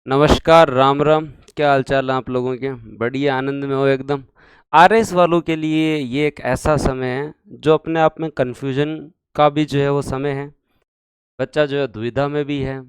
नमस्कार, राम राम। क्या हाल चाल है आप लोगों के? बढ़िया, आनंद में हो एकदम। आरएस वालों के लिए ये एक ऐसा समय है जो अपने आप में कन्फ्यूजन का भी जो है वो समय है। बच्चा जो है दुविधा में भी है।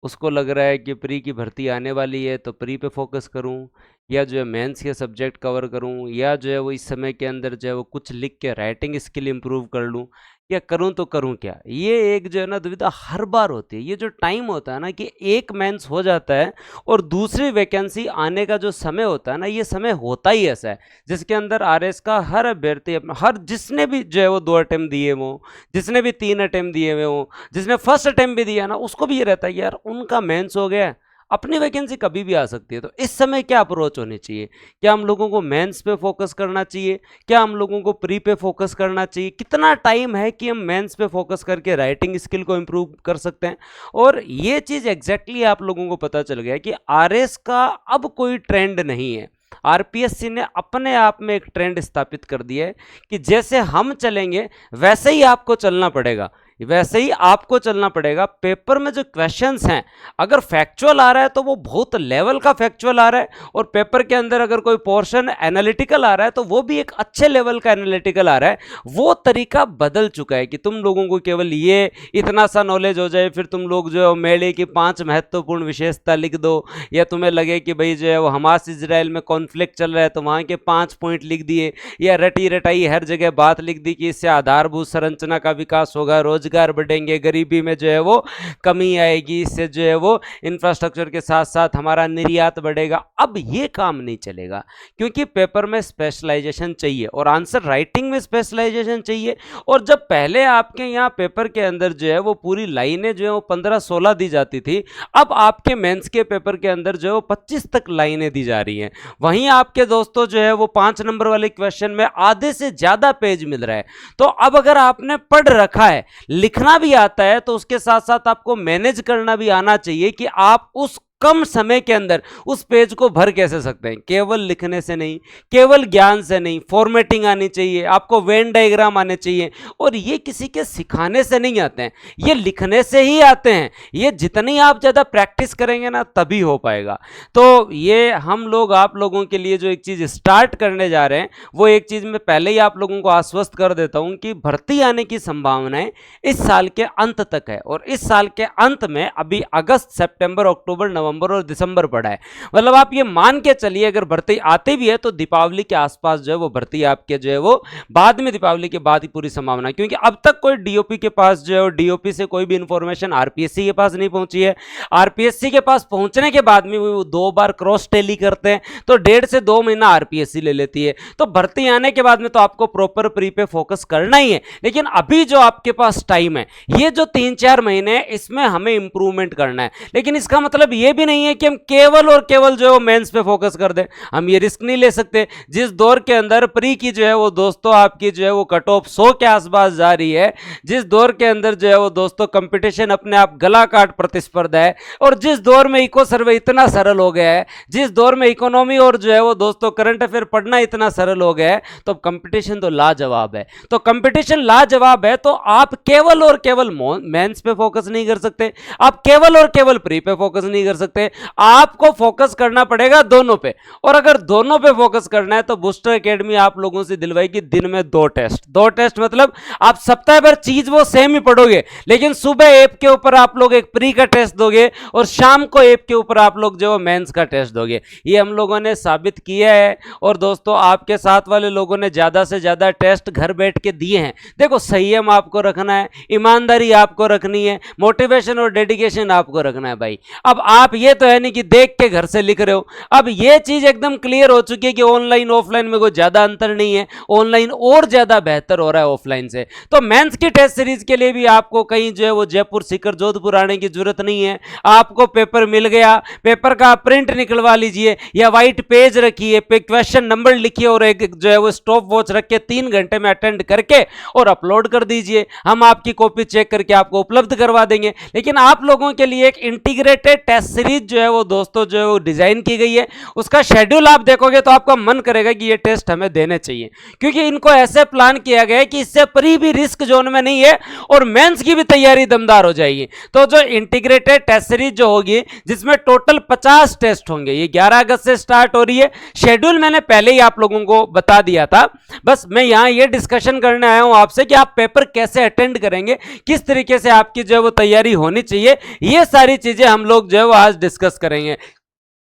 उसको लग रहा है कि प्री की भर्ती आने वाली है तो प्री पे फोकस करूं, या जो है मेंस के सब्जेक्ट कवर करूं, या जो है वो इस समय के अंदर जो है वो कुछ लिख के राइटिंग स्किल इंप्रूव कर लूं, या करूं तो करूं क्या। ये एक जो है ना दुविधा हर बार होती है। ये जो टाइम होता है ना कि एक मेंस हो जाता है और दूसरी वैकेंसी आने का जो समय होता है ना, ये समय होता ही ऐसा है जिसके अंदर आरएस का हर अभ्यर्थी हर जिसने भी जो है वो 2 अटेम्प्ट दिए हो, जिसने भी 3 अटेम्प्ट दिए हुए हो, जिसने फर्स्ट अटेम्प्ट भी दिया ना, उसको भी ये रहता है यार उनका मेंस हो गया है, अपनी वैकेंसी कभी भी आ सकती है। तो इस समय क्या अप्रोच होनी चाहिए? क्या हम लोगों को मेंस पे फोकस करना चाहिए? क्या हम लोगों को प्री पे फोकस करना चाहिए? कितना टाइम है कि हम मेंस पे फोकस करके राइटिंग स्किल को इंप्रूव कर सकते हैं? और ये चीज एग्जैक्टली आप लोगों को पता चल गया कि आरएस का अब कोई ट्रेंड नहीं है। आरपीएससी ने अपने आप में एक ट्रेंड स्थापित कर दिया है कि जैसे हम चलेंगे वैसे ही आपको चलना पड़ेगा, वैसे ही आपको चलना पड़ेगा। पेपर में जो क्वेश्चंस हैं, अगर फैक्चुअल आ रहा है तो वो बहुत लेवल का फैक्चुअल आ रहा है, और पेपर के अंदर अगर कोई पोर्शन एनालिटिकल आ रहा है तो वो भी एक अच्छे लेवल का एनालिटिकल आ रहा है। वो तरीका बदल चुका है कि तुम लोगों को केवल ये इतना सा नॉलेज हो जाए, फिर तुम लोग जो है मेले की 5 महत्वपूर्ण विशेषता लिख दो, या तुम्हें लगे कि भाई जो है वो हमास इजराइल में कॉन्फ्लिक्ट चल रहा है तो वहाँ के 5 पॉइंट लिख दिए, या रटी रटाई हर जगह बात लिख दी कि इससे आधारभूत संरचना का विकास होगा, रोजगार बढ़ेंगे, गरीबी में जो है वो कमी आएगी, इससे जो है वो इंफ्रास्ट्रक्चर के साथ साथ हमारा निर्यात बढ़ेगा। अब ये काम नहीं चलेगा, क्योंकि पेपर में स्पेशलाइजेशन चाहिए और आंसर राइटिंग में स्पेशलाइजेशन चाहिए। और जब पहले आपके यहाँ पेपर के अंदर जो है वो पूरी लाइनें जो है वो 15-16 दी जाती थी, अब आपके मेंस के पेपर के अंदर जो है वो 25 तक लाइनें दी जा रही हैं। वहीं आपके दोस्तों जो है वो 5 नंबर वाले क्वेश्चन में आधे से ज्यादा पेज मिल रहा है। तो अब अगर आपने पढ़ रखा है, लिखना भी आता है, तो उसके साथ साथ आपको मैनेज करना भी आना चाहिए कि आप उस कम समय के अंदर उस पेज को भर कैसे सकते हैं। केवल लिखने से नहीं, केवल ज्ञान से नहीं, फॉर्मेटिंग आनी चाहिए, आपको वेन डायग्राम आने चाहिए, और ये किसी के सिखाने से नहीं आते हैं, ये लिखने से ही आते हैं। ये जितनी आप ज़्यादा प्रैक्टिस करेंगे ना तभी हो पाएगा। तो ये हम लोग आप लोगों के लिए जो एक चीज़ स्टार्ट करने जा रहे हैं, वो एक चीज़ मैं पहले ही आप लोगों को आश्वस्त कर देता हूं कि भर्ती आने की संभावनाएं इस साल के अंत तक है। और इस साल के अंत में अभी अगस्त, सितंबर, अक्टूबर, नवंबर और दिसंबर पड़ा है। मतलब आप ये मान के चलिए अगर भर्ती आती भी है तो दीपावली के आसपास जो है वो भर्ती आपके जो है वो बाद में, दीपावली के बाद ही पूरी संभावना है। क्योंकि अब तक कोई डीओपी के पास जो है डीओपी से कोई भी इंफॉर्मेशन आरपीएससी के पास नहीं पहुंची है। आरपीएससी के पास पहुंचने के बाद में वो 2 बार क्रॉस टेली करते हैं, तो 1.5 से 2 महीना आरपीएससी ले लेती है। तो भर्ती आने के बाद में तो आपको प्रॉपर प्री पे फोकस करना ही है। लेकिन अभी जो आपके पास टाइम है, ये जो 3-4 महीने हैं, इसमें हमें इंप्रूवमेंट करना है। लेकिन इसका मतलब ये भी नहीं है कि हम केवल और केवल जो है मेंस पे फोकस कर दें। हम ये रिस्क नहीं ले सकते। जिस दौर के अंदर प्री की जो है वो दोस्तों आपकी जो है वो कट ऑफ 100 के आसपास जा रही है, जिस दौर के अंदर जो है वो दोस्तों कंपटीशन अपने आप गला काट प्रतिस्पर्धा है, और जिस दौर में इको सर्वे इतना सरल हो गया है, जिस दौर में इकोनॉमी और जो है वो दोस्तों करंट अफेयर पढ़ना इतना सरल हो गया है, तो कंपटीशन तो लाजवाब है। तो कंपटीशन लाजवाब है तो आप केवल और केवल मेंस पे फोकस नहीं कर सकते, आप केवल और केवल प्री पे फोकस नहीं कर सकते, आपको फोकस करना पड़ेगा दोनों पे। और अगर दोनों पे फोकस करना है तो बूस्टर एकेडमी आप लोगों से दिलवाएगी दिन में 2 टेस्ट। 2 टेस्ट मतलब आप सप्ताह भर चीज वो सेम ही पढ़ोगे, लेकिन सुबह ऐप के ऊपर आप लोग एक प्री का टेस्ट दोगे और शाम को ऐप के ऊपर आप लोग जो मेंस का टेस्ट दोगे। ये हम लोगों ने साबित किया है। और दोस्तों आपके साथ वाले लोगों ने ज्यादा से ज्यादा टेस्ट घर बैठ के दिए हैं। देखो संयम आपको रखना है, ईमानदारी आपको रखनी है, मोटिवेशन और डेडिकेशन आपको रखना है भाई। अब आप ये तो है नहीं कि देख के घर से लिख रहे हो। अब ये चीज एकदम क्लियर हो चुकी है कि ऑनलाइन ऑफलाइन में कोई ज्यादा अंतर नहीं है, ऑनलाइन और ज्यादा बेहतर हो रहा है ऑफलाइन से। तो मेंस की टेस्ट सीरीज के लिए भी आपको कहीं जो है वो जयपुर सीकर जोधपुर आने की जरूरत नहीं है। आपको पेपर मिल गया, पेपर का प्रिंट निकलवा लीजिए या व्हाइट पेज रखिए, पे क्वेश्चन नंबर लिखिए और एक जो है वो स्टॉप वॉच रख के 3 घंटे में अटेंड करके और अपलोड कर दीजिए। हम आपकी कॉपी चेक करके आपको उपलब्ध करवा देंगे। लेकिन आप लोगों के लिए एक इंटीग्रेटेड टेस्ट सीरीज जो है वो दोस्तों जो है वो डिजाइन की गई है, उसका शेड्यूल आप देखोगे तो आपका मन करेगा कि ये टेस्ट हमें देने चाहिए, क्योंकि इनको ऐसे प्लान किया गया है कि इससे परी भी रिस्क जोन में नहीं है और मेंस की भी तैयारी दमदार हो जाएगी। तो जो इंटीग्रेटेड टेस्ट सीरीज जो होगी, जिसमें टोटल 50 टेस्ट होंगे, ये 11 अगस्त से स्टार्ट हो रही है। शेड्यूल मैंने पहले ही आप लोगों को बता दिया था, बस मैं यहां ये डिस्कशन करने आया हूं आपसे कि आप पेपर कैसे अटेंड करेंगे, किस तरीके से आपकी जो है वो तैयारी होनी चाहिए, ये सारी चीजें हम लोग जो है वो आज डिस्कस करेंगे।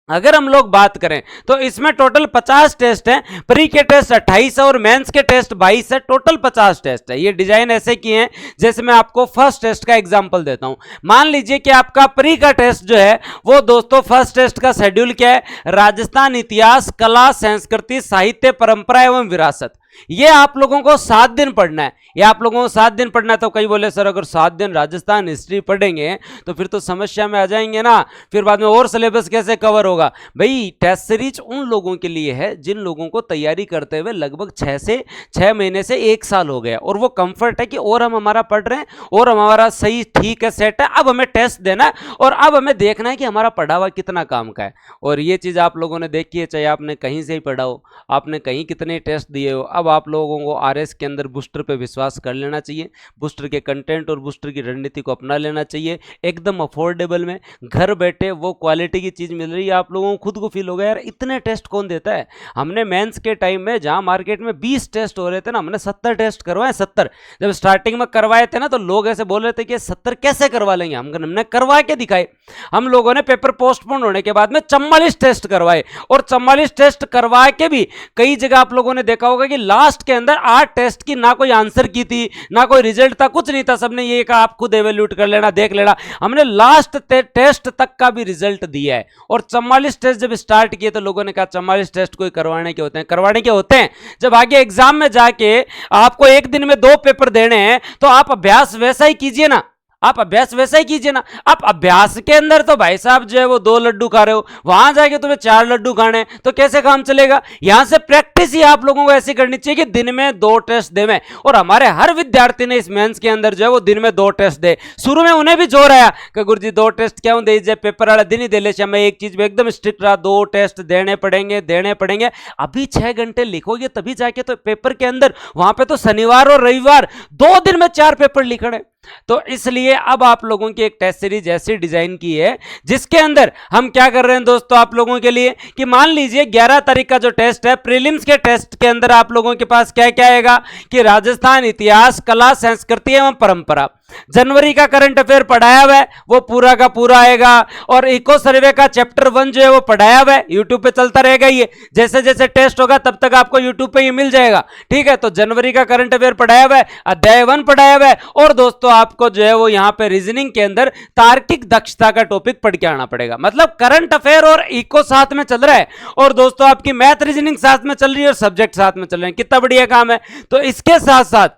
अगर हम लोग बात करें तो इसमें टोटल 50 टेस्ट हैं, प्री के टेस्ट 28 है और मेंस के टेस्ट 22 है, टोटल 50 टेस्ट है। ये डिजाइन ऐसे किए हैं जैसे मैं आपको फर्स्ट टेस्ट का एग्जांपल देता हूं। मान लीजिए कि आपका प्री का टेस्ट जो है वो दोस्तों, फर्स्ट टेस्ट का शेड्यूल क्या है, राजस्थान इतिहास, कला, संस्कृति, साहित्य, परंपरा एवं विरासत। ये आप लोगों को 7 दिन पढ़ना है, ये आप लोगों को 7 दिन पढ़ना है। तो कई बोले सर अगर 7 दिन राजस्थान हिस्ट्री पढ़ेंगे तो फिर तो समस्या में आ जाएंगे ना, फिर बाद में और सिलेबस कैसे कवर होगा। भाई टेस्ट सीरीज उन लोगों के लिए है जिन लोगों को तैयारी करते हुए लगभग 6 महीने से 1 साल हो गया और वो कंफर्ट है कि और हम हमारा पढ़ रहे हैं और हमारा सही ठीक है, सेट है, अब हमें टेस्ट देना है और अब हमें देखना है कि हमारा पढ़ा हुआ कितना काम का है। और ये चीज़ आप लोगों ने देखी है, चाहे आपने कहीं से ही पढ़ा हो, आपने कहीं कितने टेस्ट दिए हो, अब आप लोगों को आरएस के अंदर बूस्टर पे विश्वास कर लेना चाहिए, बूस्टर के कंटेंट और बूस्टर की रणनीति को अपना लेना चाहिए, एकदम अफोर्डेबल में घर बैठे वो क्वालिटी की चीज़ मिल रही है। आप लोगों को खुद को फील होगा यार इतने टेस्ट कौन देता है। हमने मेंस के टाइम में जहां मार्केट में 20 टेस्ट हो रहे थे ना, हमने 70 टेस्ट करवाए। 70 जब स्टार्टिंग में करवाए थे ना तो लोग ऐसे बोल रहे थे कि 70 कैसे करवा लेंगे, हमने करवा के दिखाए। हम लोगों ने पेपर पोस्टपोन होने के बाद में 44 टेस्ट करवाए और 44 टेस्ट करवा के भी कई जगह आप लोगों ने देखा होगा कि लास्ट के अंदर 8 टेस्ट की ना कोई आंसर की थी, ना कोई रिजल्ट था, कुछ नहीं था। सबने ये कहा आप खुद एवेल्यूट कर लेना, देख लेना। हमने लास्ट टेस्ट तक का भी रिजल्ट दिया है। और 44 टेस्ट जब स्टार्ट किए तो लोगों ने कहा 44 टेस्ट कोई करवाने के होते हैं, करवाने के होते हैं जब आगे एग्जाम में जाके आपको एक दिन में 2 पेपर देने हैं तो आप अभ्यास वैसा ही कीजिए ना, आप अभ्यास वैसा ही कीजिए ना। आप अभ्यास के अंदर तो भाई साहब जो है वो 2 लड्डू खा रहे हो, वहां जाके तुम्हें 4 लड्डू खाने हैं तो कैसे काम चलेगा। यहां से प्रैक्टिस ही आप लोगों को ऐसी करनी चाहिए कि दिन में 2 टेस्ट देवें। और हमारे हर विद्यार्थी ने इस मेंस के अंदर जो है वो दिन में 2 टेस्ट दे। शुरू में उन्हें भी जोर आया कि गुरुजी 2 टेस्ट क्यों दे, पेपर वाला दिन ही दे ले। मैं एक चीज में एकदम स्ट्रिक्ट रहा, 2 टेस्ट देने पड़ेंगे। अभी 6 घंटे लिखोगे तभी जाके तो पेपर के अंदर, वहां पे तो शनिवार और रविवार 2 दिन में 4 पेपर लिखने। तो इसलिए अब आप लोगों की एक टेस्ट सीरीज ऐसी डिजाइन की है जिसके अंदर हम क्या कर रहे हैं दोस्तों आप लोगों के लिए कि मान लीजिए 11 तारीख का जो टेस्ट है, प्रीलिम्स के टेस्ट के अंदर आप लोगों के पास क्या क्या आएगा कि राजस्थान इतिहास, कला, संस्कृति एवं परंपरा। जनवरी का करंट अफेयर पढ़ाया हुआ है वो पूरा का पूरा आएगा। और इको सर्वे का चैप्टर 1 जो है वो पढ़ाया हुआ है, यूट्यूब पे चलता रहेगा। ये जैसे जैसे टेस्ट होगा तब तक आपको यूट्यूब पे ही मिल जाएगा, ठीक है। तो जनवरी का करंट अफेयर पढ़ाया हुआ है, अध्याय 1 पढ़ाया हुआ है। और दोस्तों आपको जो है वो यहां पे रीजनिंग के अंदर तार्किक दक्षता का टॉपिक पढ़ के आना पड़ेगा। मतलब करंट अफेयर और इको साथ में चल रहा है और दोस्तों आपकी मैथ रीजनिंग साथ में चल रही है और सब्जेक्ट साथ में चल रहे हैं। कितना बढ़िया काम है। तो इसके साथ साथ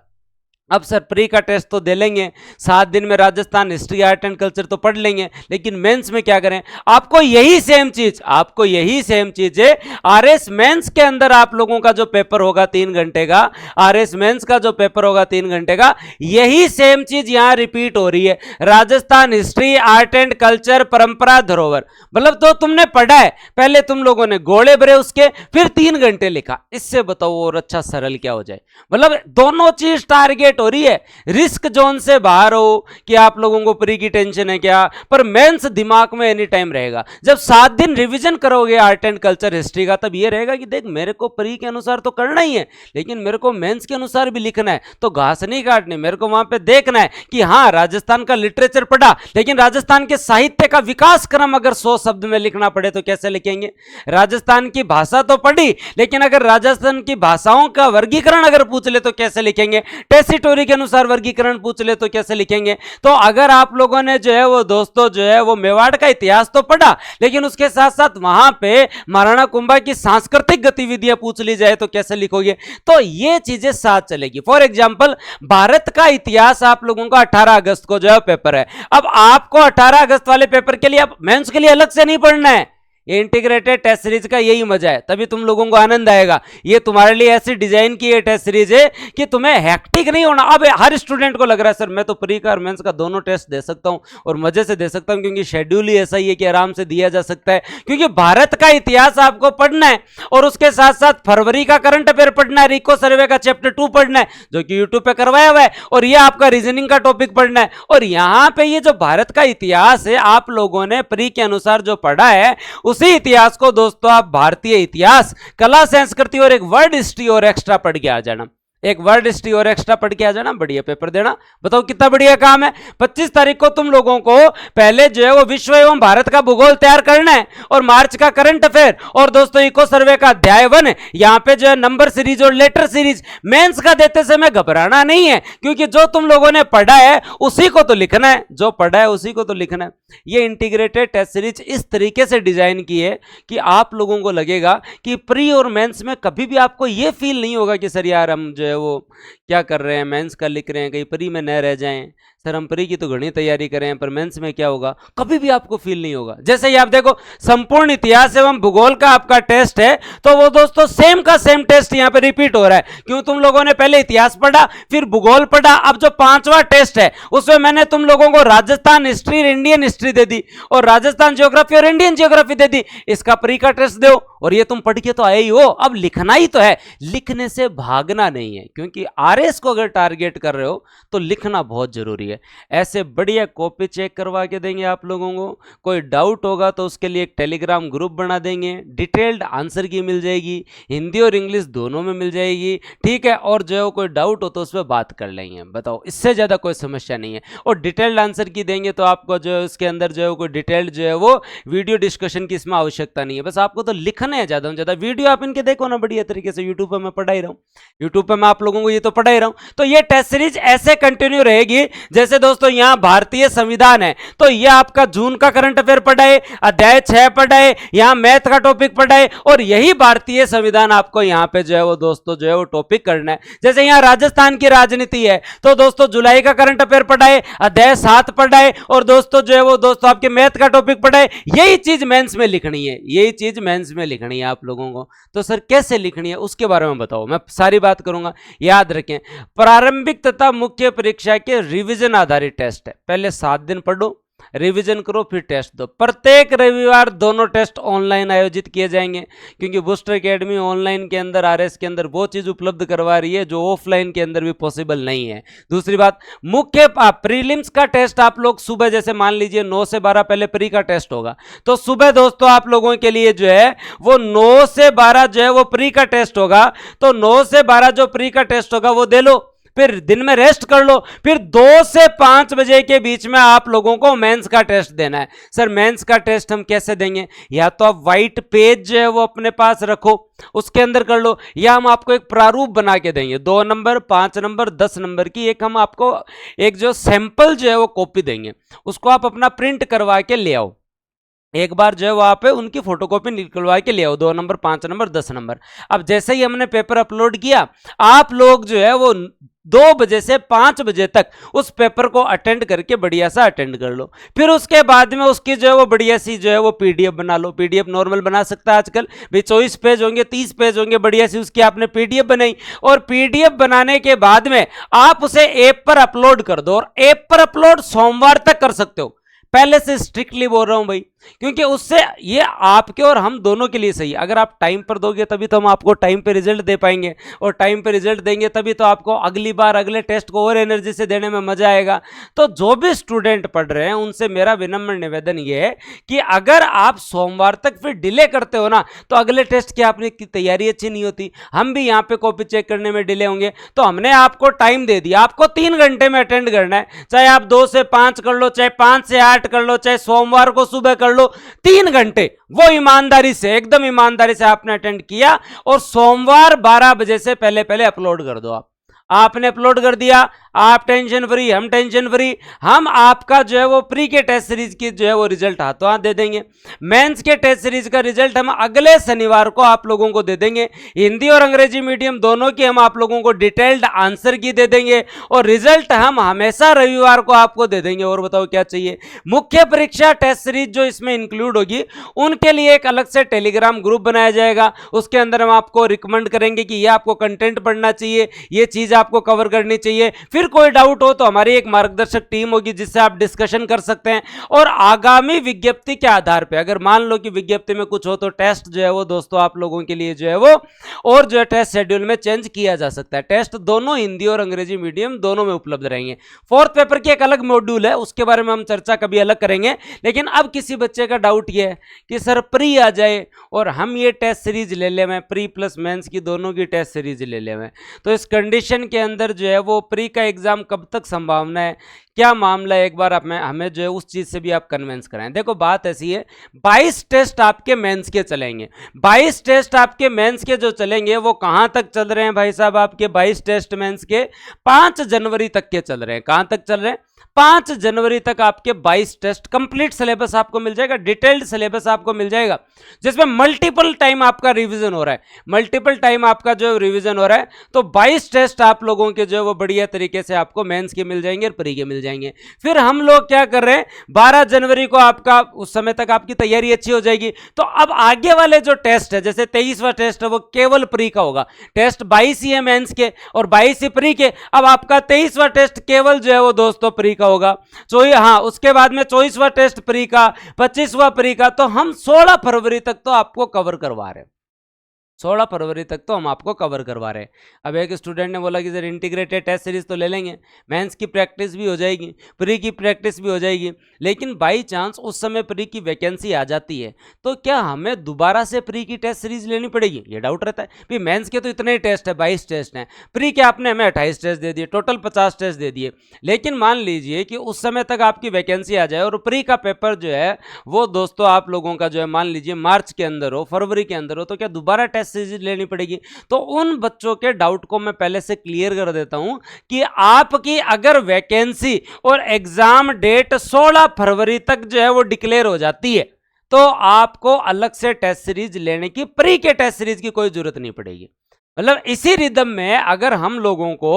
अब सर प्री का टेस्ट तो दे लेंगे, 7 दिन में Rajasthan history, art and culture तो पढ़ लेंगे, लेकिन मेंस में क्या करें। आपको यही सेम चीज है आरएस मेंस के अंदर। आप लोगों का जो पेपर होगा 3 घंटे का, आरएस मेंस का जो पेपर होगा 3 घंटे का, यही सेम चीज यहां रिपीट हो रही है। Rajasthan history, art and culture, परंपरा, धरोहर। मतलब तो तुमने पढ़ा है, पहले तुम लोगों ने गोले भरे उसके, फिर 3 घंटे लिखा। इससे बताओ और अच्छा सरल क्या हो जाए। मतलब दोनों चीज टारगेट हो रही है। रिस्क जोन से बाहर हो कि आप लोगों को प्री की टेंशन है क्या, पर मेंस दिमाग में एनी टाइम रहेगा। जब 7 दिन रिवीजन करोगे आर्ट एंड कल्चर हिस्ट्री का, तब ये रहेगा कि देख मेरे को प्री के अनुसार तो करना ही है, लेकिन मेरे को मेंस के अनुसार भी लिखना है। तो घास नहीं काटनी, मेरे को वहां पे देखना है कि हाँ राजस्थान का लिटरेचर पढ़ा, लेकिन राजस्थान के साहित्य का विकास क्रम अगर 100 शब्द में लिखना पड़े तो कैसे लिखेंगे। राजस्थान की भाषा तो पढ़ी, लेकिन अगर राजस्थान की भाषाओं का वर्गीकरण अगर पूछ ले तो कैसे लिखेंगे। टेसिटोरी के अनुसार वर्गीकरण पूछ ले तो कैसे लिखेंगे। तो अगर आप लोगों ने जो है वो दोस्तों जो है वो मेवाड़ का इतिहास तो पढ़ा, लेकिन उसके साथ साथ वहां पे महाराणा कुंभा की सांस्कृतिक गतिविधियां पूछ ली जाए तो कैसे लिखोगे। तो ये चीजें साथ चलेगी। फॉर एग्जाम्पल भारत का इतिहास आप लोगों का 18 अगस्त को जो है पेपर है। अब आपको 18 अगस्त वाले पेपर के लिए अब मेंस के लिए अलग से नहीं पढ़ना है, ये इंटीग्रेटेड टेस्ट सीरीज का यही मजा है, तभी तुम लोगों को आनंद आएगा। ये तुम्हारे लिए ऐसी डिजाइन की ये टेस्ट सीरीज है कि तुम्हें हैक्टिक नहीं होना। अब हर स्टूडेंट को लग रहा है सर मैं तो प्री का और मेंस का दोनों टेस्ट दे सकता हूं और मजे से दे सकता हूं, क्योंकि शेड्यूल ही ऐसा ही है कि आराम से दिया जा सकता है। क्योंकि भारत का इतिहास आपको पढ़ना है और उसके साथ साथ फरवरी का करंट अफेयर पढ़ना है, रिको सर्वे का चैप्टर 2 पढ़ना है जो कि यूट्यूब पे करवाया हुआ है, और ये आपका रीजनिंग का टॉपिक पढ़ना है। और यहां पे ये जो भारत का इतिहास है आप लोगों ने प्री के अनुसार जो पढ़ा है उसी इतिहास को दोस्तों आप भारतीय इतिहास, कला, संस्कृति और एक वर्ड हिस्ट्री और एक्स्ट्रा पढ़ के आ जाना। एक वर्ड हिस्ट्री और एक्स्ट्रा पढ़ के आ जाना, बढ़िया पेपर देना। बताओ कितना बढ़िया काम है। 25 तारीख को तुम लोगों को पहले जो है वो विश्व एवं भारत का भूगोल तैयार करना है, और मार्च का करंट अफेयर, और दोस्तों इको सर्वे का अध्याय 1, यहां पे जो है नंबर सीरीज और लेटर सीरीज। मेंस का देते समय घबराना नहीं है, क्योंकि जो तुम लोगों ने पढ़ा है उसी को तो लिखना है, जो पढ़ा है उसी को तो लिखना है। ये इंटीग्रेटेड टेस्ट सीरीज इस तरीके से डिजाइन की है कि आप लोगों को लगेगा कि प्री और मेंस में कभी भी आपको ये फील नहीं होगा कि सर यार हम जो है वो क्या कर रहे हैं, मेंस का लिख रहे हैं, कहीं प्री में न रह जाएं। सर हम प्री की तो घनी तैयारी कर रहे हैं पर मेंस में क्या होगा, कभी भी आपको फील नहीं होगा। जैसे ही आप देखो संपूर्ण इतिहास एवं भूगोल का आपका टेस्ट है तो वो दोस्तों सेम का सेम टेस्ट यहां पे रिपीट हो रहा है। क्यों, तुम लोगों ने पहले इतिहास पढ़ा, फिर भूगोल पढ़ा, अब जो 5वां टेस्ट है उसमें मैंने तुम लोगों को राजस्थान हिस्ट्री, इंडियन हिस्ट्री दे दी, और राजस्थान ज्योग्राफी और इंडियन ज्योग्राफी दे दी। इसका प्री का टेस्ट दो, और ये तुम पढ़ के तो आए ही हो, अब लिखना ही तो है। लिखने से भागना नहीं है, क्योंकि आरएस को अगर टारगेट कर रहे हो तो लिखना बहुत जरूरी है। ऐसे बढ़िया कॉपी चेक करवा के देंगे आप लोगों को। कोई डाउट होगा तो उसके लिए एक टेलीग्राम ग्रुप बना देंगे, डिटेल्ड आंसर की मिल जाएगी, हिंदी और इंग्लिश दोनों में मिल जाएगी, ठीक है। और जो है कोई डाउट हो तो उस पर बात कर लेंगे। बताओ इससे ज्यादा कोई समस्या नहीं है। और डिटेल्ड आंसर की देंगे तो आपको जो है उसके अंदर जो है कोई डिटेल्ड जो है वो वीडियो डिस्कशन की इसमें आवश्यकता नहीं है। बस आपको तो लिखना है ज्यादा से ज्यादा। वीडियो आप इनके देखो ना बढ़िया तरीके से, यूट्यूब पर मैं पढ़ा ही रहा हूँ, यूट्यूब पर मैं आप लोगों को ये तो पढ़ा ही रहा हूँ। तो ये टेस्ट सीरीज ऐसे कंटिन्यू रहेगी। जैसे दोस्तों यहां भारतीय संविधान है तो ये आपका जून का करंट अफेयर पढ़ा है, अध्याय 6 पढ़ा है, यहां मैथ का टॉपिक पढ़ा है, और यही भारतीय संविधान आपको यहां पे जो है वो दोस्तों जो है वो टॉपिक करना है। जैसे यहां राजस्थान की राजनीति है तो दोस्तों जुलाई का करंट अफेयर पढ़ा है, अध्याय 7 पढ़ा है, और दोस्तों जो है वो दोस्तों आपके मैथ का टॉपिक पढ़ा है। यही चीज मेंस में लिखनी है, यही चीज मेंस में लिखनी है आप लोगों को। तो सर कैसे लिखनी है उसके बारे में बताओ, मैं सारी बात करूंगा। याद रखें प्रारंभिक तथा मुख्य परीक्षा के रिवीजन आधारित टेस्ट है। पहले 7 दिन पढ़ो, रिवीजन करो, फिर टेस्ट दो। प्रत्येक रविवार दोनों टेस्ट ऑनलाइन आयोजित किए जाएंगे, क्योंकि बूस्टर एकेडमी ऑनलाइन के अंदर आरएस के अंदर वो चीज उपलब्ध करवा रही है जो ऑफलाइन के अंदर भी पॉसिबल नहीं है। दूसरी बात, मुख्य प्रीलिम्स का टेस्ट आप लोग सुबह, जैसे मान लीजिए 9 से 12 पहले प्री का टेस्ट होगा, तो सुबह दोस्तों आप लोगों के लिए जो है वो 9 से 12 जो है वो प्री का टेस्ट होगा। तो 9 से 12 जो प्री का टेस्ट होगा वो दे लो, फिर दिन में रेस्ट कर लो, फिर 2 से 5 बजे के बीच में आप लोगों को मेंस का टेस्ट देना है। सर मेंस का टेस्ट हम कैसे देंगे? या तो आप व्हाइट पेज जो है वो अपने पास रखो, उसके अंदर कर लो, या हम आपको एक प्रारूप बना के देंगे 2 नंबर, 5 नंबर, 10 नंबर की एक हम आपको एक जो सैंपल जो है वो कॉपी देंगे, उसको आप अपना प्रिंट करवा के ले आओ। एक बार जो है वहां पे उनकी फोटोकॉपी निकलवा के ले आओ, 2 नंबर, 5 नंबर, 10 नंबर। अब जैसे ही हमने पेपर अपलोड किया, आप लोग जो है वो 2 बजे से 5 बजे तक उस पेपर को अटेंड करके बढ़िया सा अटेंड कर लो। फिर उसके बाद में उसकी जो है वो बढ़िया सी जो है वो पीडीएफ बना लो। पीडीएफ नॉर्मल बना सकता है आजकल भाई, 24 पेज होंगे, 30 पेज होंगे, बढ़िया सी उसकी आपने पीडीएफ बनाई, और पीडीएफ बनाने के बाद में आप उसे ऐप पर अपलोड कर दो। और ऐप पर अपलोड सोमवार तक कर सकते हो। पहले से स्ट्रिक्टली बोल रहा हूं भाई, क्योंकि उससे ये आपके और हम दोनों के लिए सही है। अगर आप टाइम पर दोगे तभी तो हम आपको टाइम पे रिजल्ट दे पाएंगे, और टाइम पे रिजल्ट देंगे तभी तो आपको अगली बार अगले टेस्ट को और एनर्जी से देने में मजा आएगा। तो जो भी स्टूडेंट पढ़ रहे हैं उनसे मेरा विनम्र निवेदन ये है कि अगर आप सोमवार तक फिर डिले करते हो ना, तो अगले टेस्ट की आपने की तैयारी अच्छी नहीं होती। हम भी यहाँ पे कॉपी चेक करने में डिले होंगे, तो हमने आपको टाइम दे दिया, आपको 3 घंटे में अटेंड करना है। चाहे आप 2 से 5 कर लो, चाहे 5 से 8 कर लो, चाहे सोमवार को सुबह कर लो, 3 घंटे वो ईमानदारी से, एकदम ईमानदारी से आपने अटेंड किया, और सोमवार 12 बजे से पहले पहले अपलोड कर दो। आपने अपलोड कर दिया, आप टेंशन फ्री, हम टेंशन फ्री। हम आपका जो है वो प्री के टेस्ट सीरीज की जो है वो रिजल्ट हाथों हाथ दे देंगे। मेंस के टेस्ट सीरीज का रिजल्ट हम अगले शनिवार को आप लोगों को दे देंगे। हिंदी और अंग्रेजी मीडियम दोनों की हम आप लोगों को डिटेल्ड आंसर की दे देंगे और रिजल्ट हम हमेशा रविवार को आपको दे देंगे। और बताओ क्या चाहिए। मुख्य परीक्षा टेस्ट सीरीज जो इसमें इंक्लूड होगी उनके लिए एक अलग से टेलीग्राम ग्रुप बनाया जाएगा। उसके अंदर हम आपको रिकमेंड करेंगे कि ये आपको कंटेंट पढ़ना चाहिए, ये चीज आपको कवर करनी चाहिए। फिर कोई डाउट हो तो हमारी एक मार्गदर्शक टीम होगी जिससे आप डिस्कशन कर सकते हैं। और आगामी विज्ञप्ति के आधार पर अगर मान लो कि विज्ञप्ति में कुछ हो तो टेस्ट जो है वो दोस्तों आप लोगों के लिए जो है वो और जो है टेस्ट शेड्यूल में चेंज किया जा सकता है। टेस्ट दोनों हिंदी और अंग्रेजी मीडियम दोनों में उपलब्ध रहेंगे। फोर्थ पेपर की एक अलग मॉड्यूल है, उसके बारे में हम चर्चा कभी अलग करेंगे। लेकिन अब किसी बच्चे का डाउट ये है कि सर प्री आ जाए और हम ये टेस्ट सीरीज ले ले, मैं प्री प्लस मेंस की दोनों की टेस्ट सीरीज ले ले, मैं तो इस कंडीशन के अंदर जो है वो प्री का एग्जाम कब तक संभावना है, क्या मामला है, एक बार आप हमें जो है उस चीज से भी आप कन्विंस कराएं। देखो बात ऐसी है, 22 टेस्ट आपके मेंस के चलेंगे। 22 टेस्ट आपके मेंस के जो चलेंगे वो कहां तक चल रहे हैं भाई साहब, आपके 22 टेस्ट मेंस के 5 जनवरी तक के चल रहे हैं। कहां तक चल रहे हैं? 5 जनवरी तक आपके 22 टेस्ट कंप्लीट सिलेबस आपको मिल जाएगा, डिटेल्ड सिलेबस आपको मिल जाएगा, जिसमें मल्टीपल टाइम आपका रिवीजन हो रहा है। मल्टीपल टाइम आपका जो रिवीजन हो रहा है, तो 22 टेस्ट आप लोगों के जो है वो बढ़िया तरीके से आपको मेंस के मिल जाएंगे और प्री के मिल जाएंगे। फिर हम लोग क्या कर रहे हैं, 12 जनवरी को आपका उस समय तक आपकी तैयारी अच्छी हो जाएगी। तो अब आगे वाले जो टेस्ट है, जैसे 23वां टेस्ट है वो केवल प्री का होगा। टेस्ट 22 ही है मेंस के और 22 ही प्री के। अब आपका 23वां टेस्ट केवल जो है वो दोस्तों प्री का होगा। हाँ, उसके बाद में 24वां टेस्ट प्री का, 25वां प्री का। तो हम 16 फरवरी तक तो आपको कवर करवा रहे हैं। 16 फरवरी तक तो हम आपको कवर करवा रहे हैं। अब एक स्टूडेंट ने बोला कि सर इंटीग्रेटेड टेस्ट सीरीज तो ले लेंगे, मेंस की प्रैक्टिस भी हो जाएगी, प्री की प्रैक्टिस भी हो जाएगी, लेकिन बाई चांस उस समय प्री की वैकेंसी आ जाती है तो क्या हमें दोबारा से प्री की टेस्ट सीरीज लेनी पड़ेगी? ये डाउट रहता है। भाई मेंस के तो इतने ही टेस्ट है, 22 टेस्ट हैं, प्री के आपने हमें 28 टेस्ट दे दिए, टोटल 50 टेस्ट दे दिए। लेकिन मान लीजिए कि उस समय तक आपकी वैकेंसी आ जाए और प्री का पेपर जो है वो दोस्तों आप लोगों का जो है मान लीजिए मार्च के अंदर हो, फरवरी के अंदर हो, तो क्या दोबारा टेस्ट सीरीज लेनी पड़ेगी? तो उन बच्चों के डाउट को मैं पहले से क्लियर कर देता हूं कि आपकी अगर वैकेंसी और एग्जाम डेट 16 फरवरी तक जो है वो डिक्लेयर हो जाती है तो आपको अलग से टेस्ट सीरीज लेने की, प्री के टेस्ट सीरीज की कोई जरूरत नहीं पड़ेगी। मतलब इसी रिदम में अगर हम लोगों को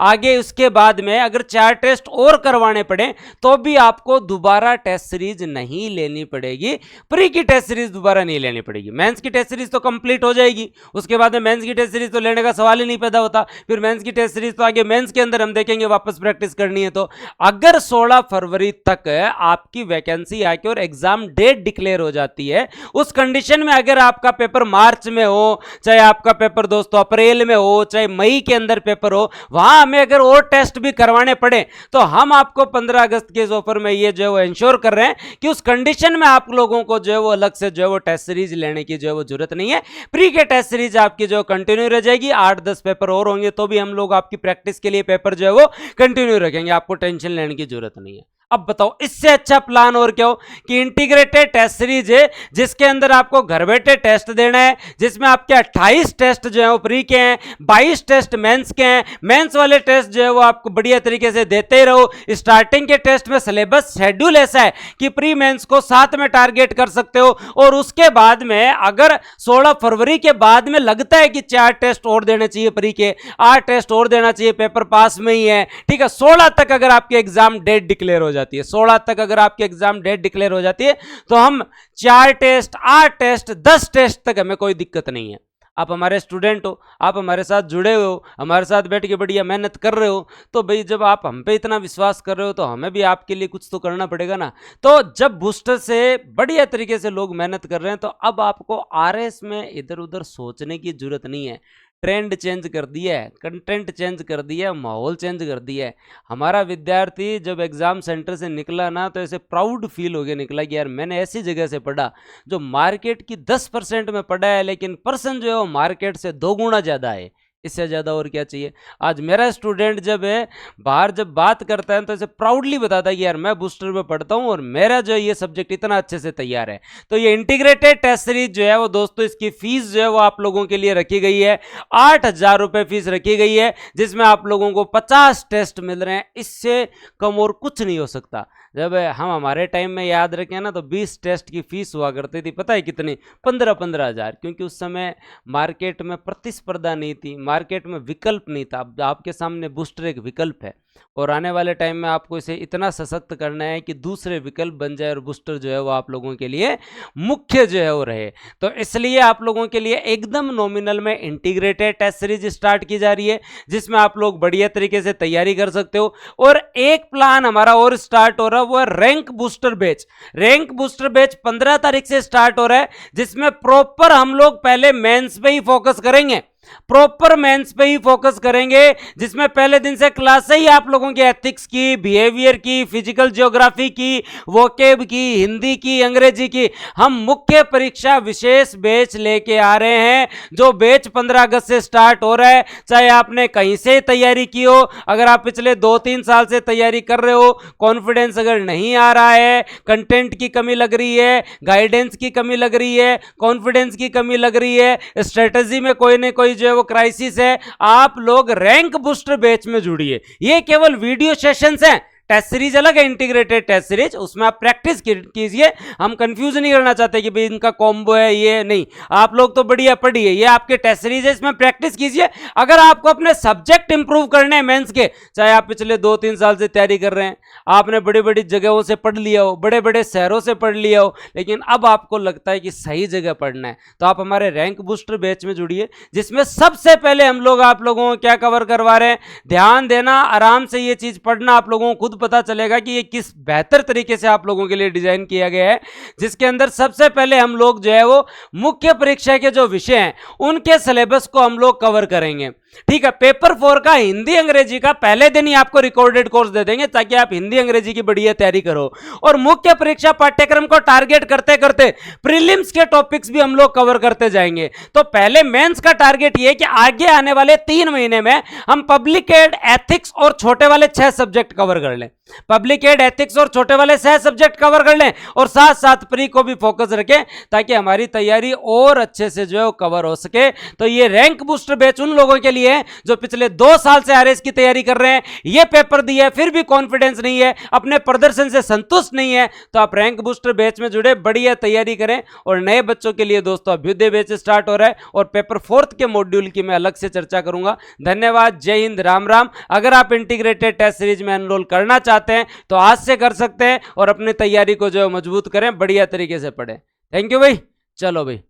आगे उसके बाद में अगर 4 टेस्ट और करवाने पड़े तो भी आपको दोबारा टेस्ट सीरीज नहीं लेनी पड़ेगी, प्री की टेस्ट सीरीज दोबारा नहीं लेनी पड़ेगी। मेंस की टेस्ट सीरीज तो कंप्लीट हो जाएगी, उसके बाद में मेंस की टेस्ट सीरीज तो लेने का सवाल ही नहीं पैदा होता। फिर मेंस की टेस्ट सीरीज तो आगे मेंस के अंदर हम देखेंगे, वापस प्रैक्टिस करनी है। तो अगर 16 फरवरी तक आपकी वैकेंसी आके और एग्जाम डेट डिक्लेयर हो जाती है, उस कंडीशन में अगर आपका पेपर मार्च में हो, चाहे आपका पेपर दोस्तों अप्रैल में हो, चाहे मई के अंदर पेपर हो, वहां हमें अगर और टेस्ट भी करवाने पड़े तो हम आपको 15 अगस्त के इस ऑफर में ये जो है वो इंश्योर कर रहे हैं कि उस कंडीशन में आप लोगों को जो है वो अलग से जो है वो टेस्ट सीरीज लेने की जो है वो जरूरत नहीं है। प्री के टेस्ट सीरीज आपकी जो कंटिन्यू रह जाएगी, 8-10 पेपर और होंगे तो भी हम लोग आपकी प्रैक्टिस के लिए पेपर जो है वो कंटिन्यू रखेंगे, आपको टेंशन लेने की जरूरत नहीं है। अब बताओ इससे अच्छा प्लान और क्या हो कि इंटीग्रेटेड टेस्ट सीरीज है जिसके अंदर आपको घर बैठे टेस्ट देना है, जिसमें आपके 28 टेस्ट जो है वो प्री के हैं, 22 टेस्ट मेंस के हैं। मेंस वाले टेस्ट जो है वो आपको बढ़िया तरीके से देते रहो। स्टार्टिंग के टेस्ट में सिलेबस शेड्यूल ऐसा है कि प्री मेंस को साथ में टारगेट कर सकते हो और उसके बाद में अगर 16 फरवरी के बाद में लगता है कि 4 टेस्ट और देने चाहिए, प्री के 8 टेस्ट और देना चाहिए, पेपर पास में ही है, ठीक है, 16 तक अगर आपकी एग्जाम डेट डिक्लेयर हो जाती है, 16 तक अगर आपकी एग्जाम डेट डिक्लेयर हो जाती है तो हम 4 टेस्ट, 8 टेस्ट, 10 टेस्ट तक हमें कोई दिक्कत नहीं है। आप हमारे स्टूडेंट हो, आप हमारे साथ जुड़े हो, हमारे साथ बैठ के बढ़िया मेहनत कर रहे हो, तो भाई जब आप हम पे इतना विश्वास कर रहे हो तो हमें भी आपके लिए कुछ तो करना पड़ेगा ना। तो जब बूस्टर से बढ़िया तरीके से लोग मेहनत कर रहे हैं तो अब आपको आरएस में इधर उधर सोचने की जरूरत नहीं है। ट्रेंड चेंज कर दिया है, कंटेंट चेंज कर दिया है, माहौल चेंज कर दिया है। हमारा विद्यार्थी जब एग्जाम सेंटर से निकला ना तो ऐसे प्राउड फील हो गया निकला कि यार मैंने ऐसी जगह से पढ़ा जो मार्केट की 10% में पढ़ा है, लेकिन पर्सन जो है वो मार्केट से 2 गुना ज़्यादा है। इससे ज़्यादा और क्या चाहिए। आज मेरा स्टूडेंट जब है बाहर जब बात करता है तो ऐसे प्राउडली बताता है कि यार मैं बूस्टर में पढ़ता हूँ और मेरा जो है ये सब्जेक्ट इतना अच्छे से तैयार है। तो ये इंटीग्रेटेड टेस्ट सीरीज जो है वो दोस्तों, इसकी फीस जो है वो आप लोगों के लिए रखी गई है 8,000 रुपये फीस रखी गई है, जिसमें आप लोगों को 50 टेस्ट मिल रहे हैं। इससे कम और कुछ नहीं हो सकता। जब हम हमारे टाइम में याद रखें ना, तो 20 टेस्ट की फीस हुआ करती थी, पता है कितनी? 15-15 हज़ार। क्योंकि उस समय मार्केट में प्रतिस्पर्धा नहीं थी, मार्केट में विकल्प नहीं था। अब आपके सामने बूस्टर एक विकल्प है और आने वाले टाइम में आपको इसे इतना सशक्त करना है कि दूसरे विकल्प बन जाए और बूस्टर जो है वो आप लोगों के लिए मुख्य जो है वो रहे। तो इसलिए आप लोगों के लिए एकदम नॉमिनल में इंटीग्रेटेड टेस्ट सीरीज स्टार्ट की जा रही है, जिसमें आप लोग बढ़िया तरीके से तैयारी कर सकते हो। और एक प्लान हमारा और स्टार्ट हो रहा है, वो है rank booster batch. Rank booster batch 15 तारीख से स्टार्ट हो रहा है, जिसमें प्रॉपर हम लोग पहले मेंस पे ही फोकस करेंगे, प्रॉपर मेंस पे ही फोकस करेंगे, जिसमें पहले दिन से क्लास ही आप लोगों की एथिक्स की, बिहेवियर की, फिजिकल ज्योग्राफी की, वोकेब की, हिंदी की, अंग्रेजी की, हम मुख्य परीक्षा विशेष बैच लेके आ रहे हैं, जो बैच 15 अगस्त से स्टार्ट हो रहा है। चाहे आपने कहीं से तैयारी की हो, अगर आप पिछले 2-3 साल से तैयारी कर रहे हो, कॉन्फिडेंस अगर नहीं आ रहा है, कंटेंट की कमी लग रही है, गाइडेंस की कमी लग रही है, कॉन्फिडेंस की कमी लग रही है, स्ट्रेटजी में कोई ना कोई जो है वो क्राइसिस है, आप लोग रैंक बूस्टर बैच में जुड़िए। ये केवल वीडियो सेशंस हैं, टेस्ट सीरीज अलग है, इंटीग्रेटेड टेस्ट सीरीज, उसमें आप प्रैक्टिस कीजिए। हम कंफ्यूज नहीं करना चाहते कि भाई इनका कॉम्बो है, ये नहीं। आप लोग तो बढ़िया पढ़िए, ये आपके टेस्ट सीरीज है, इसमें प्रैक्टिस कीजिए। अगर आपको अपने सब्जेक्ट इंप्रूव करने हैं मेंस के, चाहे आप पिछले 2-3 साल से तैयारी कर रहे हैं, आपने बड़ी बड़ी जगहों से पढ़ लिया हो, बड़े बड़े शहरों से पढ़ लिया हो, लेकिन अब आपको लगता है कि सही जगह पढ़ना है, तो आप हमारे रैंक बूस्टर बैच में जुड़िए, जिसमें सबसे पहले हम लोग आप लोगों को क्या कवर करवा रहे हैं। ध्यान देना, आराम से ये चीज पढ़ना, आप लोगों को खुद पता चलेगा कि ये किस बेहतर तरीके से आप लोगों के लिए डिजाइन किया गया है, जिसके अंदर सबसे पहले हम लोग जो है वो मुख्य परीक्षा के जो विषय हैं उनके सिलेबस को हम लोग कवर करेंगे। ठीक है, पेपर 4 का हिंदी अंग्रेजी का पहले दिन ही आपको रिकॉर्डेड कोर्स दे देंगे, ताकि आप हिंदी अंग्रेजी की बढ़िया तैयारी करो। और मुख्य परीक्षा पाठ्यक्रम को टारगेट करते करते प्रीलिम्स के टॉपिक्स भी हम लोग कवर करते जाएंगे। तो पहले मेंस का टारगेट ये कि आगे आने वाले 3 महीने में हम पब्लिक एड, एथिक्स और छोटे वाले 6 सब्जेक्ट कवर कर लें। पब्लिक एड, एथिक्स और छोटे वाले 6 सब्जेक्ट कवर कर लें, और साथ साथ प्री को भी फोकस रखें, ताकि हमारी तैयारी और अच्छे से जो है कवर हो सके। तो ये रैंक बूस्टर बैच उन लोगों के लिए है जो पिछले 2 साल से आरएस की तैयारी कर रहे हैं, ये पेपर दिया फिर भी कॉन्फिडेंस नहीं है, अपने प्रदर्शन से संतुष्ट नहीं है, तो आप रैंक बूस्टर बैच में जुड़े, बढ़िया तैयारी करें। और नए बच्चों के लिए दोस्तों अभ्युदय बैच स्टार्ट हो रहा है, और पेपर 4 के मॉड्यूल की मैं अलग से चर्चा करूंगा। धन्यवाद, जय हिंद, राम राम। अगर आप इंटीग्रेटेड टेस्ट सीरीज में एनरोल करना चाहते हैं तो आज से कर सकते हैं, और अपनी तैयारी को जो मजबूत करें, बढ़िया तरीके से पढ़ें। थैंक यू भाई, चलो भाई।